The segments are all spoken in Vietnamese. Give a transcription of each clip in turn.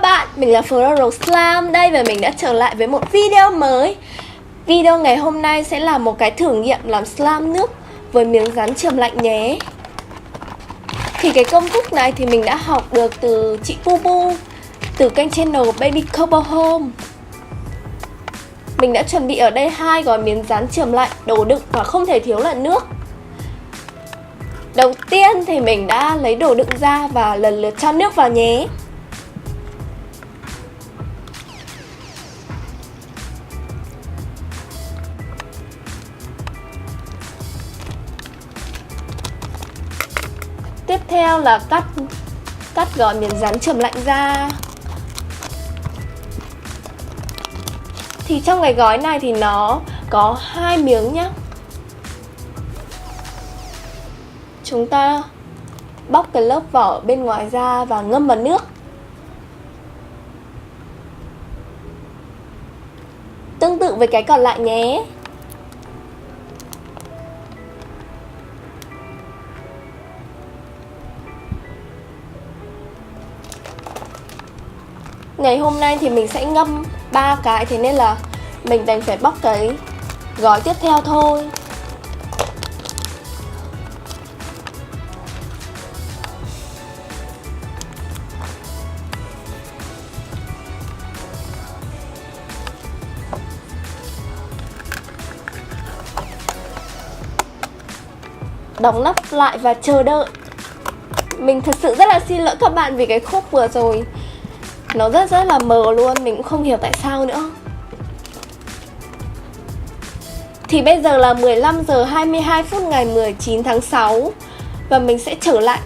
bạn, mình là Floro Slime đây và mình đã trở lại với một video mới. Video ngày hôm nay sẽ là một cái thử nghiệm làm slime nước với miếng dán chườm lạnh nhé. Thì cái công thức này thì mình đã học được từ chị Bubu, từ kênh channel Baby Cobo Home. Mình đã chuẩn bị ở đây 2 gói miếng dán chườm lạnh, đồ đựng và không thể thiếu là nước. Đầu tiên thì mình đã lấy đồ đựng ra và lần lượt cho nước vào nhé. Tiếp theo là cắt gói miếng dán chườm lạnh ra. Thì trong cái gói này thì nó có 2 miếng nhá. Chúng ta bóc cái lớp vỏ bên ngoài ra và ngâm vào nước. Tương tự với cái còn lại nhé. Ngày hôm nay thì mình sẽ ngâm 3 cái, thế nên là mình đành phải bóc cái gói tiếp theo thôi. Đóng nắp lại và chờ đợi. Mình thật sự rất là xin lỗi các bạn vì cái khúc vừa rồi nó rất là mờ luôn, mình cũng không hiểu tại sao nữa. Thì bây giờ là 15 giờ 22 phút ngày 19 tháng 6 và mình sẽ trở lại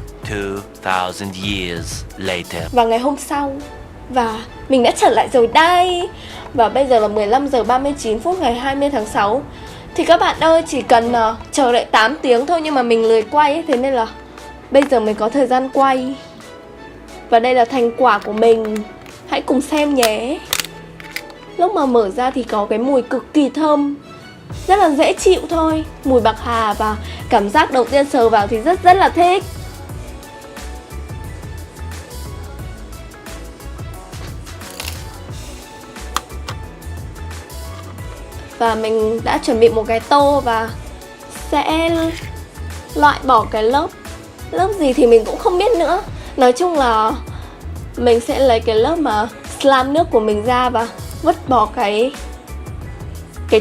2000 years later. vào ngày hôm sau. Và mình đã trở lại rồi đây. Và bây giờ là 15 giờ 39 phút ngày 20 tháng 6. Thì các bạn ơi, chỉ cần chờ đợi 8 tiếng thôi, nhưng mà mình lười quay ấy, thế nên là bây giờ mới có thời gian quay. Và đây là thành quả của mình. Hãy cùng xem nhé. Lúc mà mở ra thì có cái mùi cực kỳ thơm, rất là dễ chịu thôi. Mùi bạc hà và cảm giác đầu tiên sờ vào thì rất là thích. Và mình đã chuẩn bị một cái tô và sẽ loại bỏ cái lớp gì thì mình cũng không biết nữa. Nói chung là mình sẽ lấy cái lớp mà slime nước của mình ra và vứt bỏ cái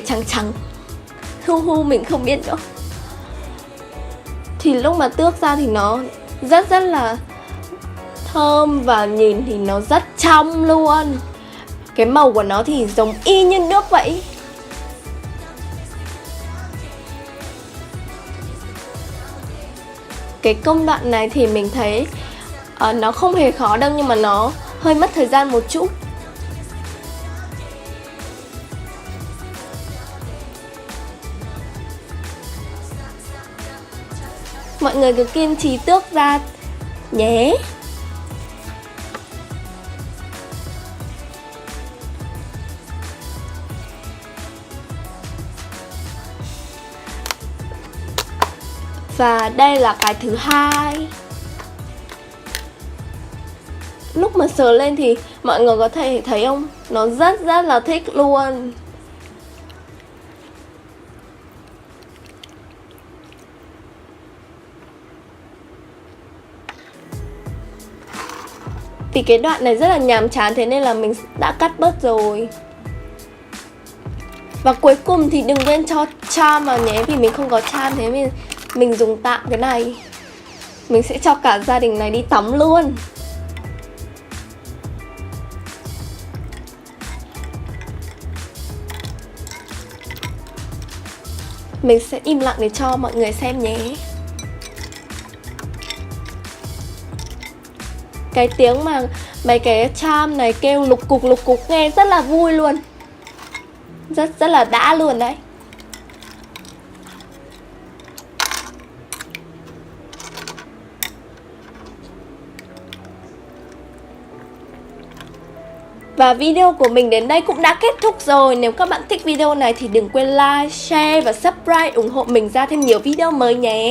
trắng trắng. Mình không biết nữa. Thì lúc mà tước ra thì nó rất là thơm và nhìn thì nó rất trong luôn. Cái màu của nó thì giống y như nước vậy. Cái công đoạn này thì mình thấy nó không hề khó đâu, nhưng mà nó hơi mất thời gian một chút. Mọi người cứ kiên trì tước ra nhé. Và đây là cái thứ hai. Lúc mà sờ lên thì mọi người có thể thấy không? Nó rất là thích luôn. Vì cái đoạn này rất là nhàm chán, thế nên là mình đã cắt bớt rồi. Và cuối cùng thì đừng quên cho charm vào nhé. Vì mình không có charm, thế mình dùng tạm cái này. Mình sẽ cho cả gia đình này đi tắm luôn. Mình sẽ im lặng để cho mọi người xem nhé. Cái tiếng mà mấy cái charm này kêu lục cục nghe rất là vui luôn. Rất là đã luôn đấy. Và video của mình đến đây cũng đã kết thúc rồi. Nếu các bạn thích video này thì đừng quên like, share và subscribe ủng hộ mình ra thêm nhiều video mới nhé.